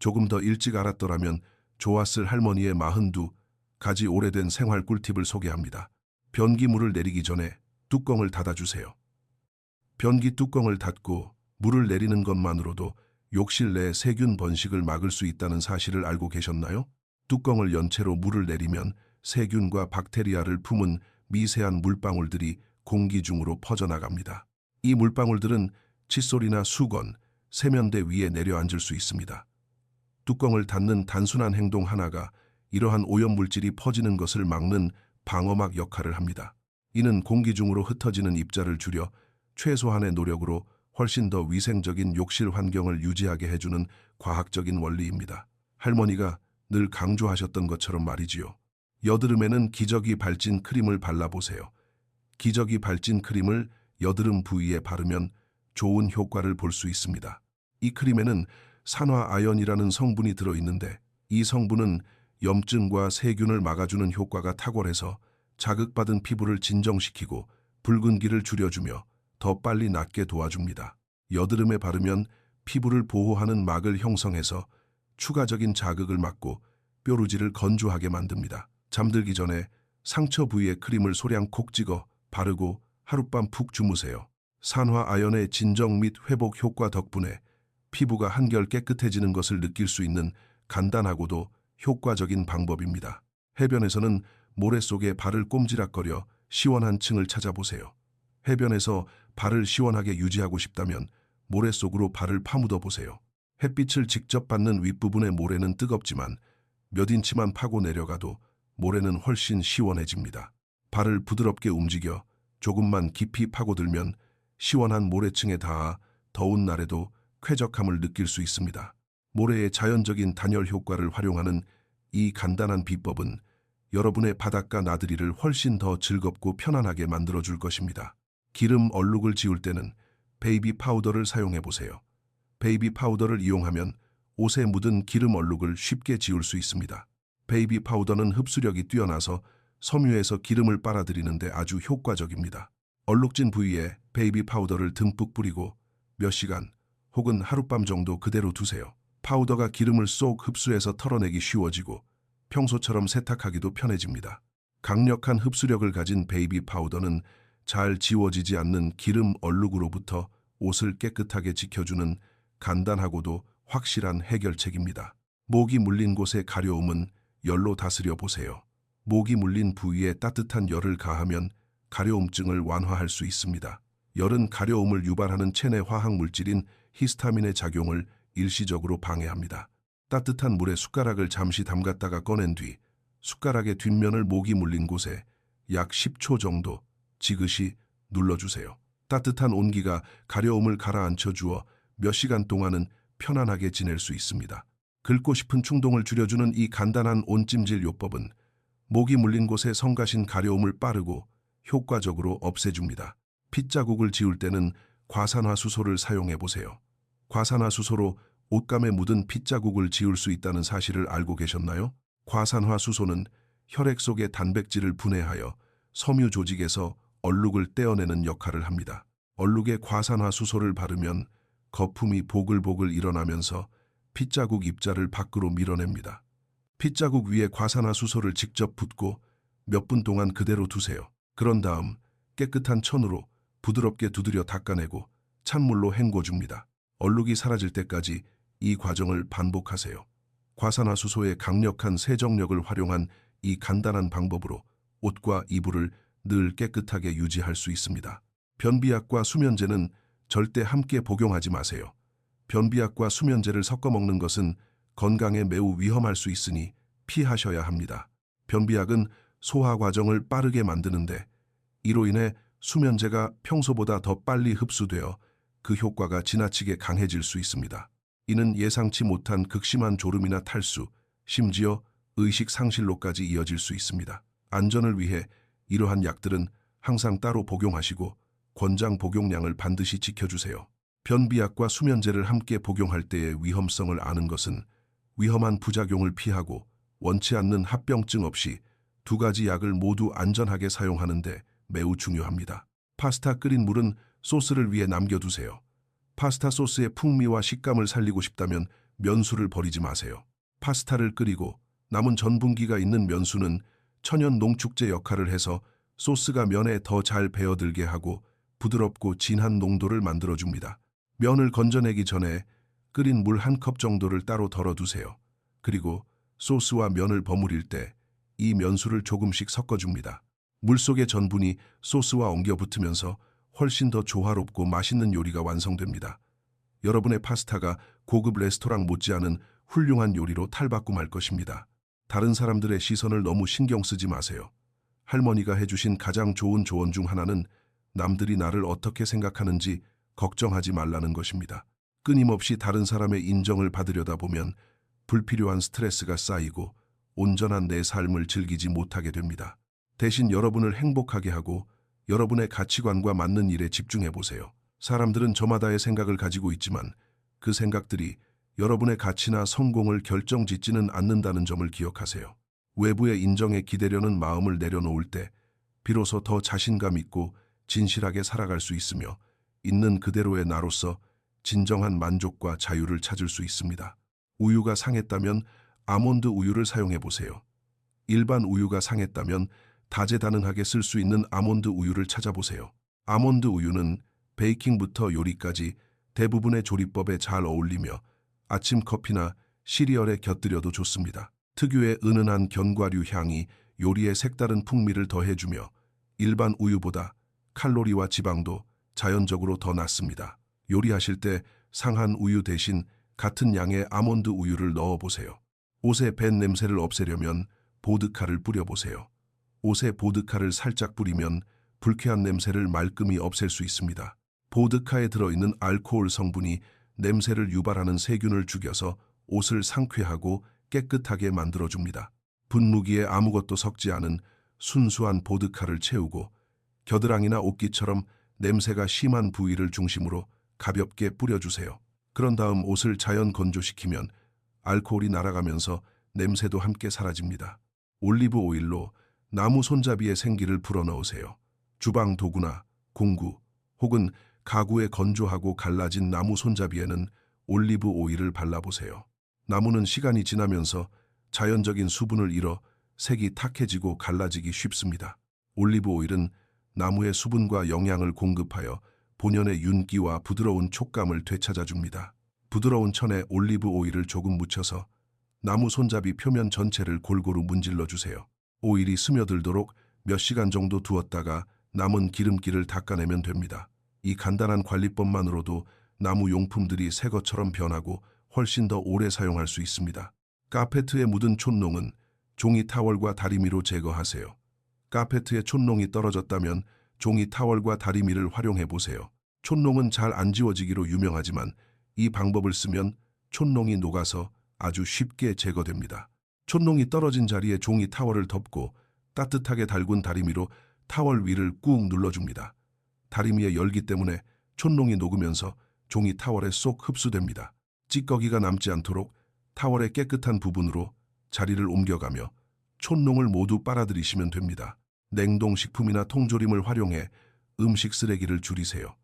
조금 더 일찍 알았더라면 좋았을 할머니의 42가지 오래된 생활 꿀팁을 소개합니다. 변기물을 내리기 전에 뚜껑을 닫아주세요. 변기 뚜껑을 닫고 물을 내리는 것만으로도 욕실 내 세균 번식을 막을 수 있다는 사실을 알고 계셨나요? 뚜껑을 연 채로 물을 내리면 세균과 박테리아를 품은 미세한 물방울들이 공기 중으로 퍼져나갑니다. 이 물방울들은 칫솔이나 수건, 세면대 위에 내려앉을 수 있습니다. 뚜껑을 닫는 단순한 행동 하나가 이러한 오염물질이 퍼지는 것을 막는 방어막 역할을 합니다. 이는 공기 중으로 흩어지는 입자를 줄여 최소한의 노력으로 훨씬 더 위생적인 욕실 환경을 유지하게 해주는 과학적인 원리입니다. 할머니가 늘 강조하셨던 것처럼 말이지요. 여드름에는 기저귀 발진 크림을 발라보세요. 기저귀 발진 크림을 여드름 부위에 바르면 좋은 효과를 볼 수 있습니다. 이 크림에는 산화아연이라는 성분이 들어있는데 이 성분은 염증과 세균을 막아주는 효과가 탁월해서 자극받은 피부를 진정시키고 붉은기를 줄여주며 더 빨리 낫게 도와줍니다. 여드름에 바르면 피부를 보호하는 막을 형성해서 추가적인 자극을 막고 뾰루지를 건조하게 만듭니다. 잠들기 전에 상처 부위에 크림을 소량 콕 찍어 바르고 하룻밤 푹 주무세요. 산화아연의 진정 및 회복 효과 덕분에 피부가 한결 깨끗해지는 것을 느낄 수 있는 간단하고도 효과적인 방법입니다. 해변에서는 모래 속에 발을 꼼지락거려 시원한 층을 찾아보세요. 해변에서 발을 시원하게 유지하고 싶다면 모래 속으로 발을 파묻어 보세요. 햇빛을 직접 받는 윗부분의 모래는 뜨겁지만 몇 인치만 파고 내려가도 모래는 훨씬 시원해집니다. 발을 부드럽게 움직여 조금만 깊이 파고들면 시원한 모래층에 닿아 더운 날에도 쾌적함을 느낄 수 있습니다. 모래의 자연적인 단열 효과를 활용하는 이 간단한 비법은 여러분의 바닷가 나들이를 훨씬 더 즐겁고 편안하게 만들어줄 것입니다. 기름 얼룩을 지울 때는 베이비 파우더를 사용해 보세요. 베이비 파우더를 이용하면 옷에 묻은 기름 얼룩을 쉽게 지울 수 있습니다. 베이비 파우더는 흡수력이 뛰어나서 섬유에서 기름을 빨아들이는데 아주 효과적입니다. 얼룩진 부위에 베이비 파우더를 듬뿍 뿌리고 몇 시간 혹은 하룻밤 정도 그대로 두세요. 파우더가 기름을 쏙 흡수해서 털어내기 쉬워지고 평소처럼 세탁하기도 편해집니다. 강력한 흡수력을 가진 베이비 파우더는 잘 지워지지 않는 기름 얼룩으로부터 옷을 깨끗하게 지켜주는 간단하고도 확실한 해결책입니다. 모기 물린 곳의 가려움은 열로 다스려 보세요. 모기 물린 부위에 따뜻한 열을 가하면 가려움증을 완화할 수 있습니다. 열은 가려움을 유발하는 체내 화학 물질인 히스타민의 작용을 일시적으로 방해합니다. 따뜻한 물에 숟가락을 잠시 담갔다가 꺼낸 뒤 숟가락의 뒷면을 모기 물린 곳에 약 10초 정도 지그시 눌러주세요. 따뜻한 온기가 가려움을 가라앉혀 주어 몇 시간 동안은 편안하게 지낼 수 있습니다. 긁고 싶은 충동을 줄여주는 이 간단한 온찜질 요법은 모기 물린 곳에 성가신 가려움을 빠르고 효과적으로 없애줍니다. 핏자국을 지울 때는 과산화수소를 사용해 보세요. 과산화수소로 옷감에 묻은 핏자국을 지울 수 있다는 사실을 알고 계셨나요? 과산화수소는 혈액 속의 단백질을 분해하여 섬유 조직에서 얼룩을 떼어내는 역할을 합니다. 얼룩에 과산화수소를 바르면 거품이 보글보글 일어나면서 핏자국 입자를 밖으로 밀어냅니다. 핏자국 위에 과산화수소를 직접 붓고 몇 분 동안 그대로 두세요. 그런 다음 깨끗한 천으로 부드럽게 두드려 닦아내고 찬물로 헹궈줍니다. 얼룩이 사라질 때까지 이 과정을 반복하세요. 과산화수소의 강력한 세정력을 활용한 이 간단한 방법으로 옷과 이불을 늘 깨끗하게 유지할 수 있습니다. 변비약과 수면제는 절대 함께 복용하지 마세요. 변비약과 수면제를 섞어 먹는 것은 건강에 매우 위험할 수 있으니 피하셔야 합니다. 변비약은 소화 과정을 빠르게 만드는데 이로 인해 수면제가 평소보다 더 빨리 흡수되어 그 효과가 지나치게 강해질 수 있습니다. 이는 예상치 못한 극심한 졸음이나 탈수, 심지어 의식 상실로까지 이어질 수 있습니다. 안전을 위해 이러한 약들은 항상 따로 복용하시고 권장 복용량을 반드시 지켜주세요. 변비약과 수면제를 함께 복용할 때의 위험성을 아는 것은 위험한 부작용을 피하고 원치 않는 합병증 없이 두 가지 약을 모두 안전하게 사용하는 데 매우 중요합니다. 파스타 끓인 물은 소스를 위해 남겨두세요. 파스타 소스의 풍미와 식감을 살리고 싶다면 면수를 버리지 마세요. 파스타를 끓이고 남은 전분기가 있는 면수는 천연 농축제 역할을 해서 소스가 면에 더 잘 배어들게 하고 부드럽고 진한 농도를 만들어줍니다. 면을 건져내기 전에 끓인 물 1컵 정도를 따로 덜어두세요. 그리고 소스와 면을 버무릴 때 이 면수를 조금씩 섞어줍니다. 물 속의 전분이 소스와 엉겨 붙으면서 훨씬 더 조화롭고 맛있는 요리가 완성됩니다. 여러분의 파스타가 고급 레스토랑 못지않은 훌륭한 요리로 탈바꿈할 것입니다. 다른 사람들의 시선을 너무 신경 쓰지 마세요. 할머니가 해주신 가장 좋은 조언 중 하나는 남들이 나를 어떻게 생각하는지 걱정하지 말라는 것입니다. 끊임없이 다른 사람의 인정을 받으려다 보면 불필요한 스트레스가 쌓이고 온전한 내 삶을 즐기지 못하게 됩니다. 대신 여러분을 행복하게 하고 여러분의 가치관과 맞는 일에 집중해 보세요. 사람들은 저마다의 생각을 가지고 있지만 그 생각들이 여러분의 가치나 성공을 결정짓지는 않는다는 점을 기억하세요. 외부의 인정에 기대려는 마음을 내려놓을 때 비로소 더 자신감 있고 진실하게 살아갈 수 있으며 있는 그대로의 나로서 진정한 만족과 자유를 찾을 수 있습니다. 우유가 상했다면 아몬드 우유를 사용해 보세요. 일반 우유가 상했다면 다재다능하게 쓸 수 있는 아몬드 우유를 찾아보세요. 아몬드 우유는 베이킹부터 요리까지 대부분의 조리법에 잘 어울리며 아침 커피나 시리얼에 곁들여도 좋습니다. 특유의 은은한 견과류 향이 요리에 색다른 풍미를 더해주며 일반 우유보다 칼로리와 지방도 자연적으로 더 낮습니다. 요리하실 때 상한 우유 대신 같은 양의 아몬드 우유를 넣어보세요. 옷에 밴 냄새를 없애려면 보드카를 뿌려보세요. 옷에 보드카를 살짝 뿌리면 불쾌한 냄새를 말끔히 없앨 수 있습니다. 보드카에 들어있는 알코올 성분이 냄새를 유발하는 세균을 죽여서 옷을 상쾌하고 깨끗하게 만들어줍니다. 분무기에 아무것도 섞지 않은 순수한 보드카를 채우고 겨드랑이나 옷깃처럼 냄새가 심한 부위를 중심으로 가볍게 뿌려주세요. 그런 다음 옷을 자연 건조시키면 알코올이 날아가면서 냄새도 함께 사라집니다. 올리브 오일로 나무 손잡이에 생기를 불어넣으세요. 주방 도구나 공구 혹은 가구에 건조하고 갈라진 나무 손잡이에는 올리브 오일을 발라보세요. 나무는 시간이 지나면서 자연적인 수분을 잃어 색이 탁해지고 갈라지기 쉽습니다. 올리브 오일은 나무의 수분과 영양을 공급하여 본연의 윤기와 부드러운 촉감을 되찾아줍니다. 부드러운 천에 올리브 오일을 조금 묻혀서 나무 손잡이 표면 전체를 골고루 문질러 주세요. 오일이 스며들도록 몇 시간 정도 두었다가 남은 기름기를 닦아내면 됩니다. 이 간단한 관리법만으로도 나무 용품들이 새 것처럼 변하고 훨씬 더 오래 사용할 수 있습니다. 카페트에 묻은 촛농은 종이 타월과 다리미로 제거하세요. 카페트에 촛농이 떨어졌다면 종이 타월과 다리미를 활용해 보세요. 촛농은 잘 안 지워지기로 유명하지만 이 방법을 쓰면 촛농이 녹아서 아주 쉽게 제거됩니다. 촛농이 떨어진 자리에 종이 타월을 덮고 따뜻하게 달군 다리미로 타월 위를 꾹 눌러줍니다. 다리미의 열기 때문에 촛농이 녹으면서 종이 타월에 쏙 흡수됩니다. 찌꺼기가 남지 않도록 타월의 깨끗한 부분으로 자리를 옮겨가며 촛농을 모두 빨아들이시면 됩니다. 냉동식품이나 통조림을 활용해 음식 쓰레기를 줄이세요.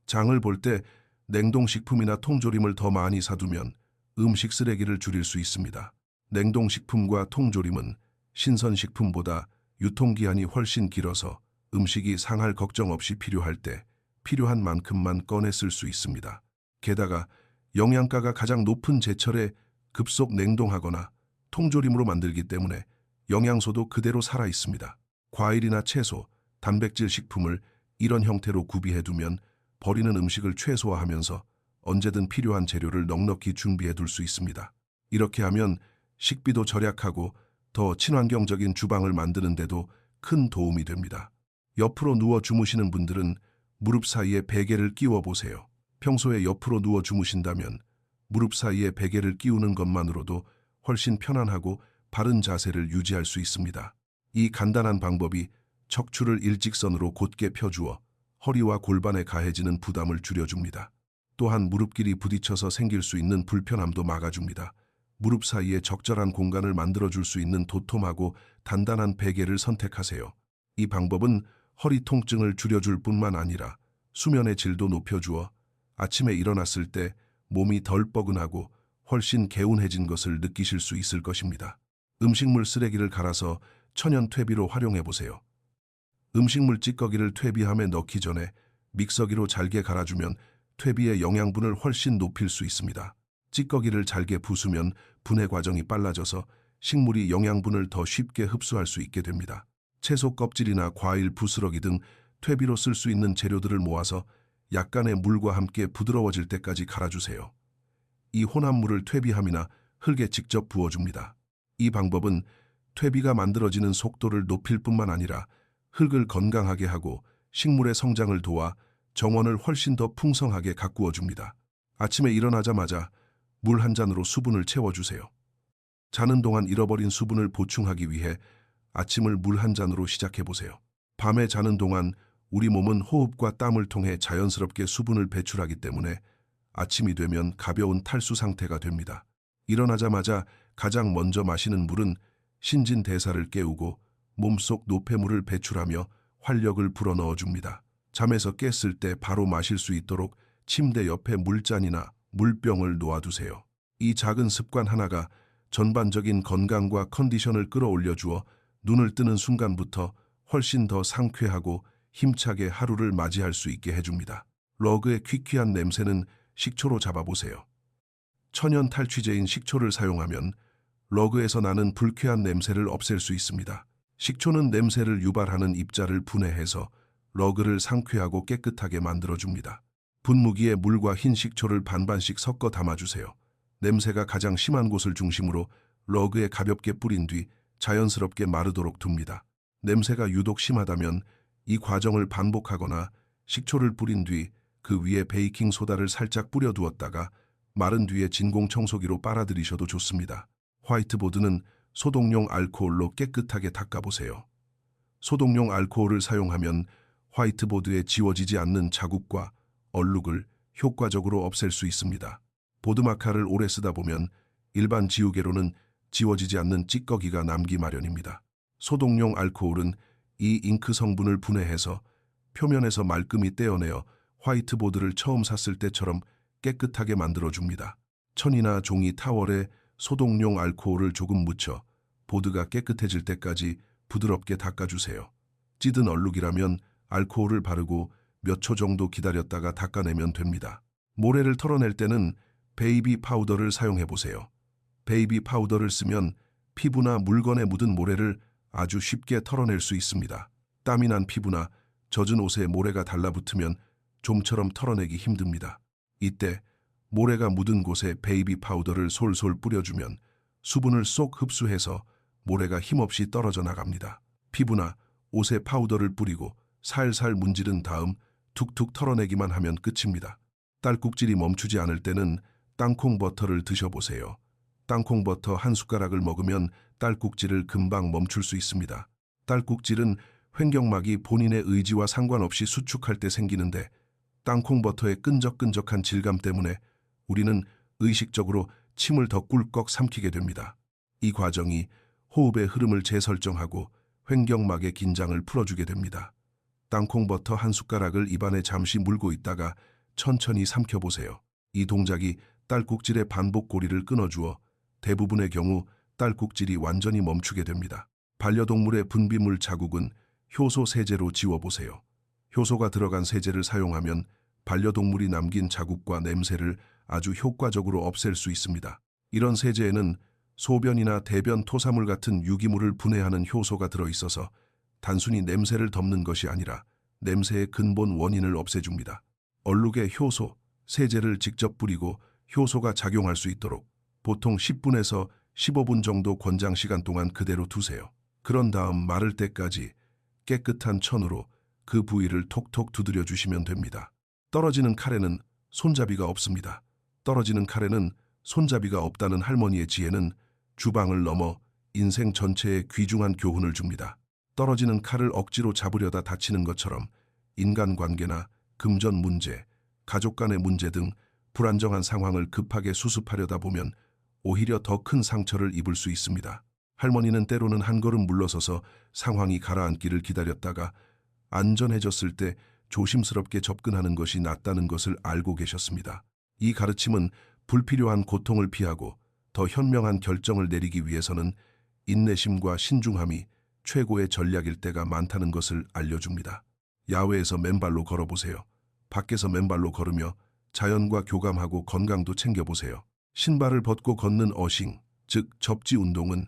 장을 볼 때 냉동식품이나 통조림을 더 많이 사두면 음식 쓰레기를 줄일 수 있습니다. 냉동식품과 통조림은 신선식품보다 유통기한이 훨씬 길어서 음식이 상할 걱정 없이 필요할 때 필요한 만큼만 꺼내 쓸 수 있습니다. 게다가 영양가가 가장 높은 제철에 급속 냉동하거나 통조림으로 만들기 때문에 영양소도 그대로 살아 있습니다. 과일이나 채소, 단백질 식품을 이런 형태로 구비해두면 버리는 음식을 최소화하면서 언제든 필요한 재료를 넉넉히 준비해 둘 수 있습니다. 이렇게 하면 식비도 절약하고 더 친환경적인 주방을 만드는 데도 큰 도움이 됩니다. 옆으로 누워 주무시는 분들은 무릎 사이에 베개를 끼워 보세요. 평소에 옆으로 누워 주무신다면 무릎 사이에 베개를 끼우는 것만으로도 훨씬 편안하고 바른 자세를 유지할 수 있습니다. 이 간단한 방법이 척추를 일직선으로 곧게 펴주어 허리와 골반에 가해지는 부담을 줄여줍니다. 또한 무릎끼리 부딪혀서 생길 수 있는 불편함도 막아줍니다. 무릎 사이에 적절한 공간을 만들어줄 수 있는 도톰하고 단단한 베개를 선택하세요. 이 방법은 허리 통증을 줄여줄 뿐만 아니라 수면의 질도 높여주어 아침에 일어났을 때 몸이 덜 뻐근하고 훨씬 개운해진 것을 느끼실 수 있을 것입니다. 음식물 쓰레기를 갈아서 천연 퇴비로 활용해 보세요. 음식물 찌꺼기를 퇴비함에 넣기 전에 믹서기로 잘게 갈아주면 퇴비의 영양분을 훨씬 높일 수 있습니다. 찌꺼기를 잘게 부수면 분해 과정이 빨라져서 식물이 영양분을 더 쉽게 흡수할 수 있게 됩니다. 채소 껍질이나 과일 부스러기 등 퇴비로 쓸 수 있는 재료들을 모아서 약간의 물과 함께 부드러워질 때까지 갈아주세요. 이 혼합물을 퇴비함이나 흙에 직접 부어줍니다. 이 방법은 퇴비가 만들어지는 속도를 높일 뿐만 아니라 흙을 건강하게 하고 식물의 성장을 도와 정원을 훨씬 더 풍성하게 가꾸어 줍니다. 아침에 일어나자마자 물 한 잔으로 수분을 채워주세요. 자는 동안 잃어버린 수분을 보충하기 위해 아침을 물 한 잔으로 시작해 보세요. 밤에 자는 동안 우리 몸은 호흡과 땀을 통해 자연스럽게 수분을 배출하기 때문에 아침이 되면 가벼운 탈수 상태가 됩니다. 일어나자마자 가장 먼저 마시는 물은 신진대사를 깨우고 몸속 노폐물을 배출하며 활력을 불어넣어 줍니다. 잠에서 깼을 때 바로 마실 수 있도록 침대 옆에 물잔이나 물병을 놓아두세요. 이 작은 습관 하나가 전반적인 건강과 컨디션을 끌어올려 주어 눈을 뜨는 순간부터 훨씬 더 상쾌하고 힘차게 하루를 맞이할 수 있게 해줍니다. 러그의 퀴퀴한 냄새는 식초로 잡아보세요. 천연 탈취제인 식초를 사용하면 러그에서 나는 불쾌한 냄새를 없앨 수 있습니다. 식초는 냄새를 유발하는 입자를 분해해서 러그를 상쾌하고 깨끗하게 만들어줍니다. 분무기에 물과 흰 식초를 반반씩 섞어 담아주세요. 냄새가 가장 심한 곳을 중심으로 러그에 가볍게 뿌린 뒤 자연스럽게 마르도록 둡니다. 냄새가 유독 심하다면 이 과정을 반복하거나 식초를 뿌린 뒤 그 위에 베이킹 소다를 살짝 뿌려 두었다가 마른 뒤에 진공 청소기로 빨아들이셔도 좋습니다. 화이트보드는 소독용 알코올로 깨끗하게 닦아보세요. 소독용 알코올을 사용하면 화이트보드에 지워지지 않는 자국과 얼룩을 효과적으로 없앨 수 있습니다. 보드마카를 오래 쓰다 보면 일반 지우개로는 지워지지 않는 찌꺼기가 남기 마련입니다. 소독용 알코올은 이 잉크 성분을 분해해서 표면에서 말끔히 떼어내어 화이트보드를 처음 샀을 때처럼 깨끗하게 만들어줍니다. 천이나 종이 타월에 소독용 알코올을 조금 묻혀 보드가 깨끗해질 때까지 부드럽게 닦아주세요. 찌든 얼룩이라면 알코올을 바르고 몇 초 정도 기다렸다가 닦아내면 됩니다. 모래를 털어낼 때는 베이비 파우더를 사용해보세요. 베이비 파우더를 쓰면 피부나 물건에 묻은 모래를 아주 쉽게 털어낼 수 있습니다. 땀이 난 피부나 젖은 옷에 모래가 달라붙으면 좀처럼 털어내기 힘듭니다. 이때 모래가 묻은 곳에 베이비 파우더를 솔솔 뿌려주면 수분을 쏙 흡수해서 모래가 힘없이 떨어져 나갑니다. 피부나 옷에 파우더를 뿌리고 살살 문지른 다음 툭툭 털어내기만 하면 끝입니다. 딸꾹질이 멈추지 않을 때는 땅콩 버터를 드셔보세요. 땅콩 버터 한 숟가락을 먹으면 딸꾹질을 금방 멈출 수 있습니다. 딸꾹질은 횡격막이 본인의 의지와 상관없이 수축할 때 생기는데 땅콩 버터의 끈적끈적한 질감 때문에 우리는 의식적으로 침을 더 꿀꺽 삼키게 됩니다. 이 과정이 호흡의 흐름을 재설정하고 횡격막의 긴장을 풀어주게 됩니다. 땅콩 버터 한 숟가락을 입안에 잠시 물고 있다가 천천히 삼켜보세요. 이 동작이 딸꾹질의 반복 고리를 끊어주어 대부분의 경우 딸꾹질이 완전히 멈추게 됩니다. 반려동물의 분비물 자국은 효소 세제로 지워보세요. 효소가 들어간 세제를 사용하면 반려동물이 남긴 자국과 냄새를 아주 효과적으로 없앨 수 있습니다. 이런 세제에는 소변이나 대변 토사물 같은 유기물을 분해하는 효소가 들어있어서 단순히 냄새를 덮는 것이 아니라 냄새의 근본 원인을 없애줍니다. 얼룩에 효소, 세제를 직접 뿌리고 효소가 작용할 수 있도록 보통 10분에서 15분 정도 권장 시간 동안 그대로 두세요. 그런 다음 마를 때까지 깨끗한 천으로 그 부위를 톡톡 두드려 주시면 됩니다. 떨어지는 칼에는 손잡이가 없습니다. 떨어지는 칼에는 손잡이가 없다는 할머니의 지혜는 주방을 넘어 인생 전체에 귀중한 교훈을 줍니다. 떨어지는 칼을 억지로 잡으려다 다치는 것처럼 인간관계나 금전 문제, 가족 간의 문제 등 불안정한 상황을 급하게 수습하려다 보면 오히려 더 큰 상처를 입을 수 있습니다. 할머니는 때로는 한 걸음 물러서서 상황이 가라앉기를 기다렸다가 안전해졌을 때 조심스럽게 접근하는 것이 낫다는 것을 알고 계셨습니다. 이 가르침은 불필요한 고통을 피하고 더 현명한 결정을 내리기 위해서는 인내심과 신중함이 최고의 전략일 때가 많다는 것을 알려줍니다. 야외에서 맨발로 걸어보세요. 밖에서 맨발로 걸으며 자연과 교감하고 건강도 챙겨보세요. 신발을 벗고 걷는 어싱, 즉 접지 운동은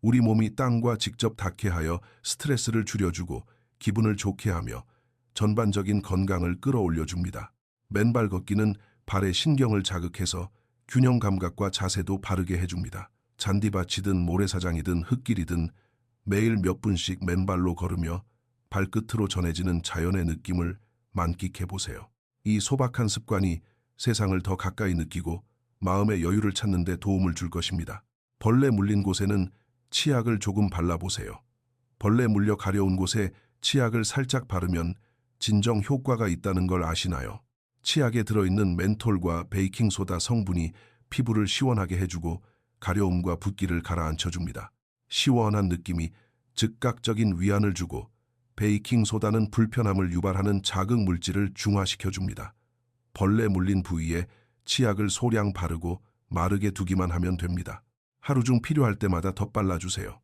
우리 몸이 땅과 직접 닿게 하여 스트레스를 줄여주고 기분을 좋게 하며 전반적인 건강을 끌어올려줍니다. 맨발 걷기는 발의 신경을 자극해서 균형 감각과 자세도 바르게 해줍니다. 잔디밭이든 모래사장이든 흙길이든 매일 몇 분씩 맨발로 걸으며 발끝으로 전해지는 자연의 느낌을 만끽해보세요. 이 소박한 습관이 세상을 더 가까이 느끼고 마음의 여유를 찾는 데 도움을 줄 것입니다. 벌레 물린 곳에는 치약을 조금 발라보세요. 벌레 물려 가려운 곳에 치약을 살짝 바르면 진정 효과가 있다는 걸 아시나요? 치약에 들어있는 멘톨과 베이킹소다 성분이 피부를 시원하게 해주고 가려움과 붓기를 가라앉혀줍니다. 시원한 느낌이 즉각적인 위안을 주고 베이킹소다는 불편함을 유발하는 자극 물질을 중화시켜줍니다. 벌레 물린 부위에 치약을 소량 바르고 마르게 두기만 하면 됩니다. 하루 중 필요할 때마다 덧발라주세요.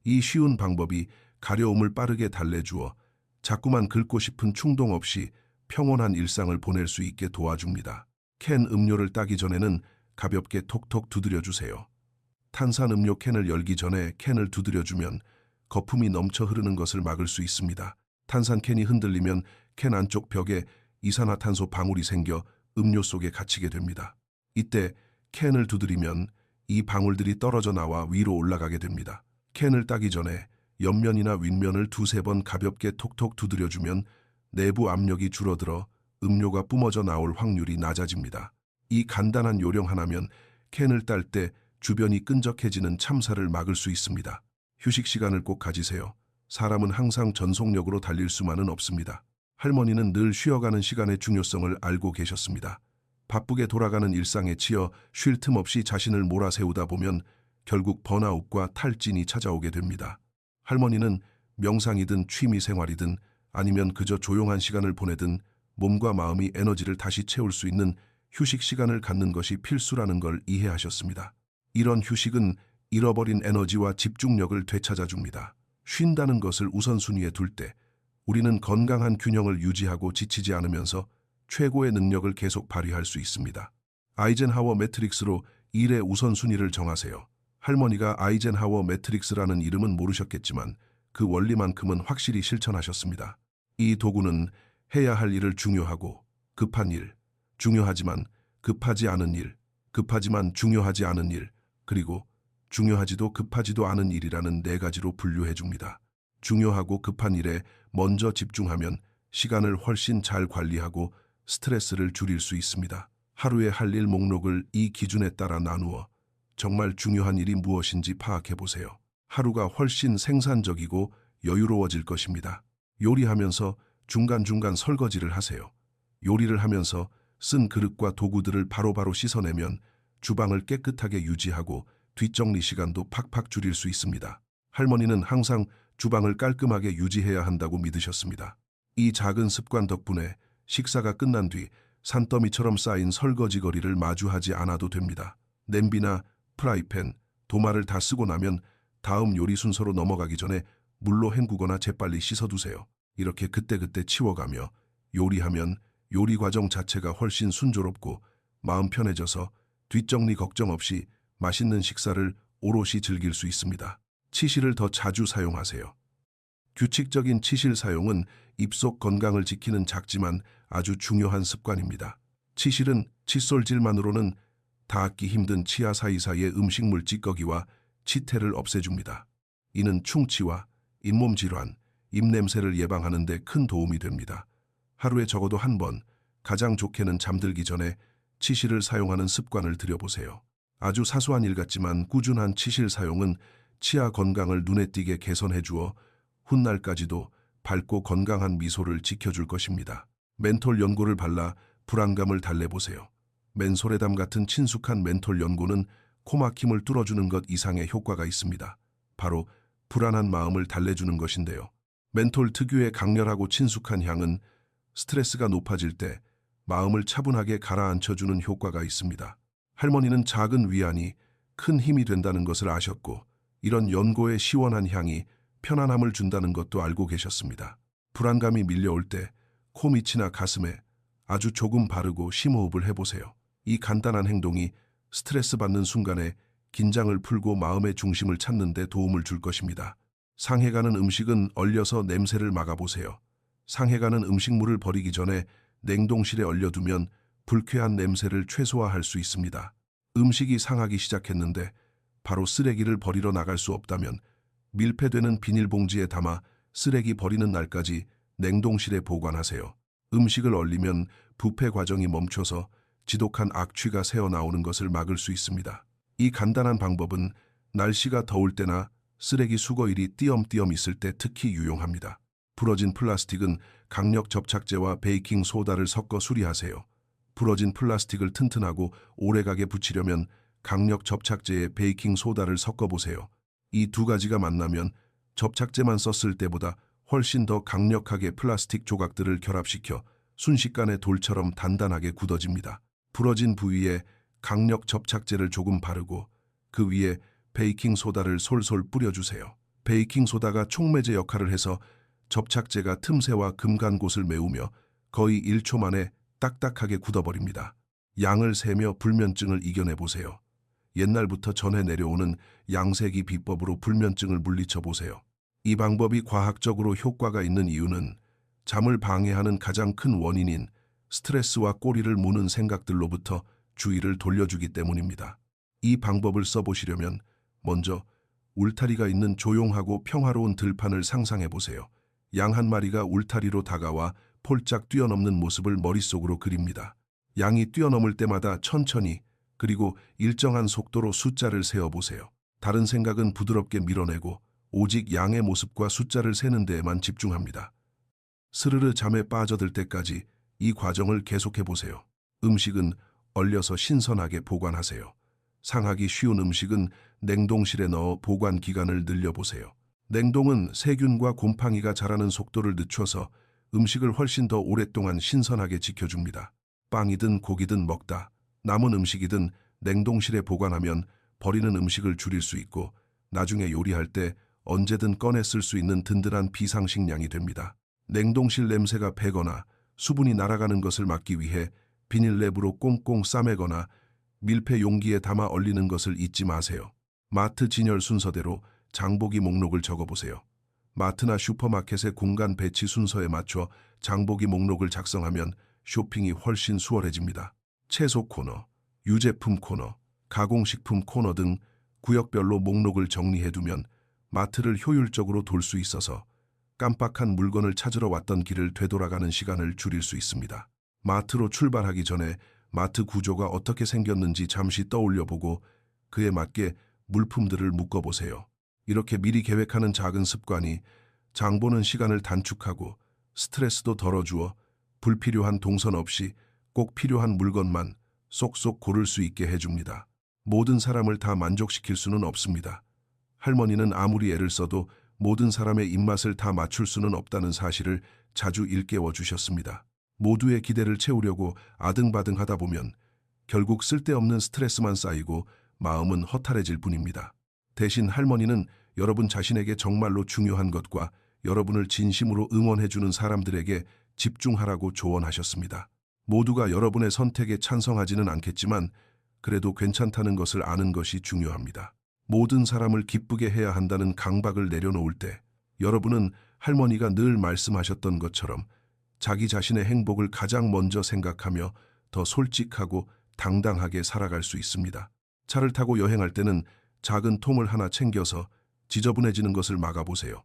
이 쉬운 방법이 가려움을 빠르게 달래주어 자꾸만 긁고 싶은 충동 없이 평온한 일상을 보낼 수 있게 도와줍니다. 캔 음료를 따기 전에는 가볍게 톡톡 두드려주세요. 탄산음료 캔을 열기 전에 캔을 두드려주면 거품이 넘쳐 흐르는 것을 막을 수 있습니다. 탄산캔이 흔들리면 캔 안쪽 벽에 이산화탄소 방울이 생겨 음료 속에 갇히게 됩니다. 이때 캔을 두드리면 이 방울들이 떨어져 나와 위로 올라가게 됩니다. 캔을 따기 전에 옆면이나 윗면을 두세 번 가볍게 톡톡 두드려주면 내부 압력이 줄어들어 음료가 뿜어져 나올 확률이 낮아집니다. 이 간단한 요령 하나면 캔을 딸 때 주변이 끈적해지는 참사를 막을 수 있습니다. 휴식 시간을 꼭 가지세요. 사람은 항상 전속력으로 달릴 수만은 없습니다. 할머니는 늘 쉬어가는 시간의 중요성을 알고 계셨습니다. 바쁘게 돌아가는 일상에 치여 쉴 틈 없이 자신을 몰아세우다 보면 결국 번아웃과 탈진이 찾아오게 됩니다. 할머니는 명상이든 취미생활이든 아니면 그저 조용한 시간을 보내든 몸과 마음이 에너지를 다시 채울 수 있는 휴식 시간을 갖는 것이 필수라는 걸 이해하셨습니다. 이런 휴식은 잃어버린 에너지와 집중력을 되찾아줍니다. 쉰다는 것을 우선순위에 둘 때 우리는 건강한 균형을 유지하고 지치지 않으면서 최고의 능력을 계속 발휘할 수 있습니다. 아이젠하워 매트릭스로 일의 우선순위를 정하세요. 할머니가 아이젠하워 매트릭스라는 이름은 모르셨겠지만 그 원리만큼은 확실히 실천하셨습니다. 이 도구는 해야 할 일을 중요하고 급한 일, 중요하지만 급하지 않은 일, 급하지만 중요하지 않은 일, 그리고 중요하지도 급하지도 않은 일이라는 네 가지로 분류해 줍니다. 중요하고 급한 일에 먼저 집중하면 시간을 훨씬 잘 관리하고 스트레스를 줄일 수 있습니다. 하루에 할 일 목록을 이 기준에 따라 나누어 정말 중요한 일이 무엇인지 파악해 보세요. 하루가 훨씬 생산적이고 여유로워질 것입니다. 요리하면서 중간중간 설거지를 하세요. 요리를 하면서 쓴 그릇과 도구들을 바로바로 씻어내면 주방을 깨끗하게 유지하고 뒷정리 시간도 팍팍 줄일 수 있습니다. 할머니는 항상 주방을 깔끔하게 유지해야 한다고 믿으셨습니다. 이 작은 습관 덕분에 식사가 끝난 뒤 산더미처럼 쌓인 설거지 거리를 마주하지 않아도 됩니다. 냄비나 프라이팬, 도마를 다 쓰고 나면 다음 요리 순서로 넘어가기 전에 물로 헹구거나 재빨리 씻어두세요. 이렇게 그때그때 치워가며 요리하면 요리 과정 자체가 훨씬 순조롭고 마음 편해져서 뒷정리 걱정 없이 맛있는 식사를 오롯이 즐길 수 있습니다. 치실을 더 자주 사용하세요. 규칙적인 치실 사용은 입속 건강을 지키는 작지만 아주 중요한 습관입니다. 치실은 칫솔질만으로는 닿기 힘든 치아 사이사이의 음식물 찌꺼기와 치태를 없애줍니다. 이는 충치와 잇몸 질환, 입냄새를 예방하는 데 큰 도움이 됩니다. 하루에 적어도 한 번, 가장 좋게는 잠들기 전에 치실을 사용하는 습관을 들여보세요. 아주 사소한 일 같지만 꾸준한 치실 사용은 치아 건강을 눈에 띄게 개선해 주어 훗날까지도 밝고 건강한 미소를 지켜줄 것입니다. 멘톨 연고를 발라 불안감을 달래보세요. 맨소레담 같은 친숙한 멘톨 연고는 코막힘을 뚫어주는 것 이상의 효과가 있습니다. 바로 불안한 마음을 달래주는 것인데요. 멘톨 특유의 강렬하고 친숙한 향은 스트레스가 높아질 때 마음을 차분하게 가라앉혀주는 효과가 있습니다. 할머니는 작은 위안이 큰 힘이 된다는 것을 아셨고 이런 연고의 시원한 향이 편안함을 준다는 것도 알고 계셨습니다. 불안감이 밀려올 때 코 밑이나 가슴에 아주 조금 바르고 심호흡을 해보세요. 이 간단한 행동이 스트레스 받는 순간에 긴장을 풀고 마음의 중심을 찾는 데 도움을 줄 것입니다. 상해가는 음식은 얼려서 냄새를 막아보세요. 상해가는 음식물을 버리기 전에 냉동실에 얼려두면 불쾌한 냄새를 최소화할 수 있습니다. 음식이 상하기 시작했는데 바로 쓰레기를 버리러 나갈 수 없다면 밀폐되는 비닐봉지에 담아 쓰레기 버리는 날까지 냉동실에 보관하세요. 음식을 얼리면 부패 과정이 멈춰서 지독한 악취가 새어나오는 것을 막을 수 있습니다. 이 간단한 방법은 날씨가 더울 때나 쓰레기 수거일이 띄엄띄엄 있을 때 특히 유용합니다. 부러진 플라스틱은 강력 접착제와 베이킹 소다를 섞어 수리하세요. 부러진 플라스틱을 튼튼하고 오래가게 붙이려면 강력 접착제에 베이킹 소다를 섞어보세요. 이 두 가지가 만나면 접착제만 썼을 때보다 훨씬 더 강력하게 플라스틱 조각들을 결합시켜 순식간에 돌처럼 단단하게 굳어집니다. 부러진 부위에 강력 접착제를 조금 바르고 그 위에 베이킹 소다를 솔솔 뿌려주세요. 베이킹 소다가 촉매제 역할을 해서 접착제가 틈새와 금간 곳을 메우며 거의 1초 만에 딱딱하게 굳어버립니다. 양을 세며 불면증을 이겨내보세요. 옛날부터 전해 내려오는 양세기 비법으로 불면증을 물리쳐보세요. 이 방법이 과학적으로 효과가 있는 이유는 잠을 방해하는 가장 큰 원인인 스트레스와 꼬리를 무는 생각들로부터 주의를 돌려주기 때문입니다. 이 방법을 써보시려면 먼저 울타리가 있는 조용하고 평화로운 들판을 상상해보세요. 양 한 마리가 울타리로 다가와 폴짝 뛰어넘는 모습을 머릿속으로 그립니다. 양이 뛰어넘을 때마다 천천히 그리고 일정한 속도로 숫자를 세어보세요. 다른 생각은 부드럽게 밀어내고 오직 양의 모습과 숫자를 세는 데에만 집중합니다. 스르르 잠에 빠져들 때까지 이 과정을 계속해보세요. 음식은 얼려서 신선하게 보관하세요. 상하기 쉬운 음식은 냉동실에 넣어 보관 기간을 늘려보세요. 냉동은 세균과 곰팡이가 자라는 속도를 늦춰서 음식을 훨씬 더 오랫동안 신선하게 지켜줍니다. 빵이든 고기든 먹다 남은 음식이든 냉동실에 보관하면 버리는 음식을 줄일 수 있고 나중에 요리할 때 언제든 꺼내 쓸 수 있는 든든한 비상식량이 됩니다. 냉동실 냄새가 배거나 수분이 날아가는 것을 막기 위해 비닐랩으로 꽁꽁 싸매거나 밀폐 용기에 담아 얼리는 것을 잊지 마세요. 마트 진열 순서대로 장보기 목록을 적어보세요. 마트나 슈퍼마켓의 공간 배치 순서에 맞춰 장보기 목록을 작성하면 쇼핑이 훨씬 수월해집니다. 채소 코너, 유제품 코너, 가공식품 코너 등 구역별로 목록을 정리해두면 마트를 효율적으로 돌 수 있어서 깜빡한 물건을 찾으러 왔던 길을 되돌아가는 시간을 줄일 수 있습니다. 마트로 출발하기 전에 마트 구조가 어떻게 생겼는지 잠시 떠올려보고 그에 맞게 물품들을 묶어보세요. 이렇게 미리 계획하는 작은 습관이 장보는 시간을 단축하고 스트레스도 덜어주어 불필요한 동선 없이 꼭 필요한 물건만 쏙쏙 고를 수 있게 해줍니다. 모든 사람을 다 만족시킬 수는 없습니다. 할머니는 아무리 애를 써도 모든 사람의 입맛을 다 맞출 수는 없다는 사실을 자주 일깨워 주셨습니다. 모두의 기대를 채우려고 아등바등하다 보면 결국 쓸데없는 스트레스만 쌓이고 마음은 허탈해질 뿐입니다. 대신 할머니는 여러분 자신에게 정말로 중요한 것과 여러분을 진심으로 응원해주는 사람들에게 집중하라고 조언하셨습니다. 모두가 여러분의 선택에 찬성하지는 않겠지만 그래도 괜찮다는 것을 아는 것이 중요합니다. 모든 사람을 기쁘게 해야 한다는 강박을 내려놓을 때 여러분은 할머니가 늘 말씀하셨던 것처럼 자기 자신의 행복을 가장 먼저 생각하며 더 솔직하고 당당하게 살아갈 수 있습니다. 차를 타고 여행할 때는 작은 통을 하나 챙겨서 지저분해지는 것을 막아보세요.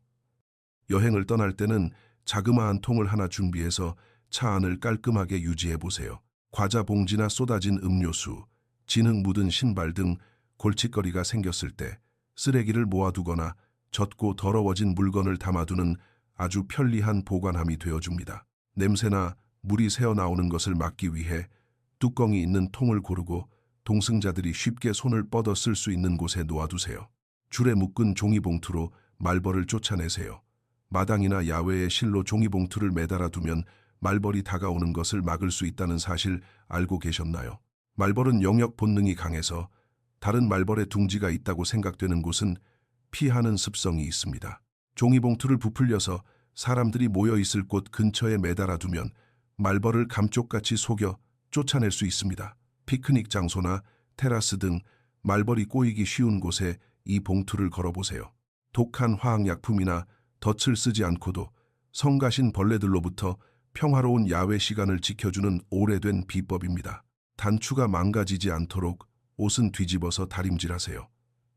여행을 떠날 때는 자그마한 통을 하나 준비해서 차 안을 깔끔하게 유지해보세요. 과자 봉지나 쏟아진 음료수, 진흙 묻은 신발 등 골칫거리가 생겼을 때 쓰레기를 모아두거나 젖고 더러워진 물건을 담아두는 아주 편리한 보관함이 되어줍니다. 냄새나 물이 새어나오는 것을 막기 위해 뚜껑이 있는 통을 고르고 동승자들이 쉽게 손을 뻗어 쓸 수 있는 곳에 놓아두세요. 줄에 묶은 종이봉투로 말벌을 쫓아내세요. 마당이나 야외에 실로 종이봉투를 매달아 두면 말벌이 다가오는 것을 막을 수 있다는 사실 알고 계셨나요? 말벌은 영역 본능이 강해서 다른 말벌의 둥지가 있다고 생각되는 곳은 피하는 습성이 있습니다. 종이봉투를 부풀려서 사람들이 모여 있을 곳 근처에 매달아 두면 말벌을 감쪽같이 속여 쫓아낼 수 있습니다. 피크닉 장소나 테라스 등 말벌이 꼬이기 쉬운 곳에 이 봉투를 걸어보세요. 독한 화학약품이나 덫을 쓰지 않고도 성가신 벌레들로부터 평화로운 야외 시간을 지켜주는 오래된 비법입니다. 단추가 망가지지 않도록 옷은 뒤집어서 다림질하세요.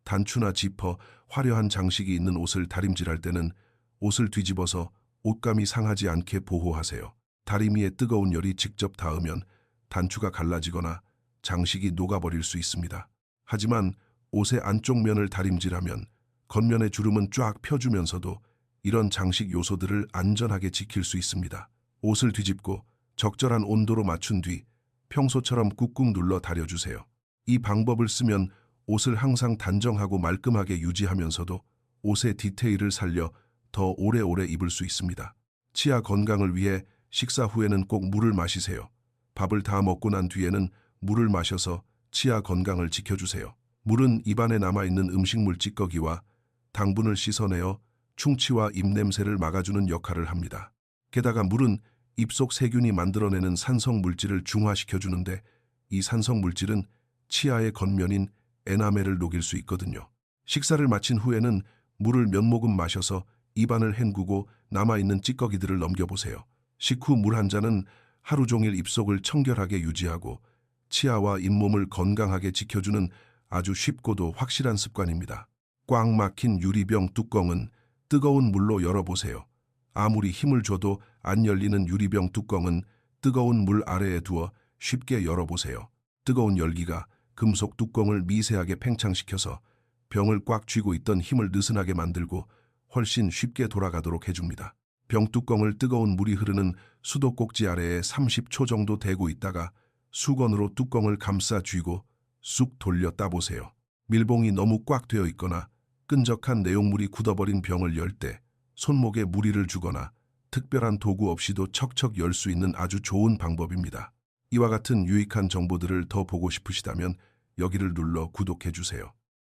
단추나 지퍼, 화려한 장식이 있는 옷을 다림질할 때는 옷을 뒤집어서 옷감이 상하지 않게 보호하세요. 다리미에 뜨거운 열이 직접 닿으면 단추가 갈라지거나 장식이 녹아버릴 수 있습니다. 하지만 옷의 안쪽 면을 다림질하면 겉면의 주름은 쫙 펴주면서도 이런 장식 요소들을 안전하게 지킬 수 있습니다. 옷을 뒤집고 적절한 온도로 맞춘 뒤 평소처럼 꾹꾹 눌러 다려주세요. 이 방법을 쓰면 옷을 항상 단정하고 말끔하게 유지하면서도 옷의 디테일을 살려 더 오래오래 입을 수 있습니다. 치아 건강을 위해 식사 후에는 꼭 물을 마시세요. 밥을 다 먹고 난 뒤에는 물을 마셔서 치아 건강을 지켜주세요. 물은 입안에 남아있는 음식물 찌꺼기와 당분을 씻어내어 충치와 입냄새를 막아주는 역할을 합니다. 게다가 물은 입속 세균이 만들어내는 산성 물질을 중화시켜주는데 이 산성 물질은 치아의 겉면인 에나멜을 녹일 수 있거든요. 식사를 마친 후에는 물을 몇 모금 마셔서 입안을 헹구고 남아있는 찌꺼기들을 넘겨보세요. 식후 물 한 잔은 하루 종일 입속을 청결하게 유지하고 치아와 잇몸을 건강하게 지켜주는 아주 쉽고도 확실한 습관입니다. 꽉 막힌 유리병 뚜껑은 뜨거운 물로 열어보세요. 아무리 힘을 줘도 안 열리는 유리병 뚜껑은 뜨거운 물 아래에 두어 쉽게 열어보세요. 뜨거운 열기가 금속 뚜껑을 미세하게 팽창시켜서 병을 꽉 쥐고 있던 힘을 느슨하게 만들고 훨씬 쉽게 돌아가도록 해줍니다. 병 뚜껑을 뜨거운 물이 흐르는 수도꼭지 아래에 30초 정도 대고 있다가 수건으로 뚜껑을 감싸 쥐고 쑥 돌려 따보세요. 밀봉이 너무 꽉 되어 있거나 끈적한 내용물이 굳어버린 병을 열 때 손목에 무리를 주거나 특별한 도구 없이도 척척 열 수 있는 아주 좋은 방법입니다. 이와 같은 유익한 정보들을 더 보고 싶으시다면 여기를 눌러 구독해 주세요.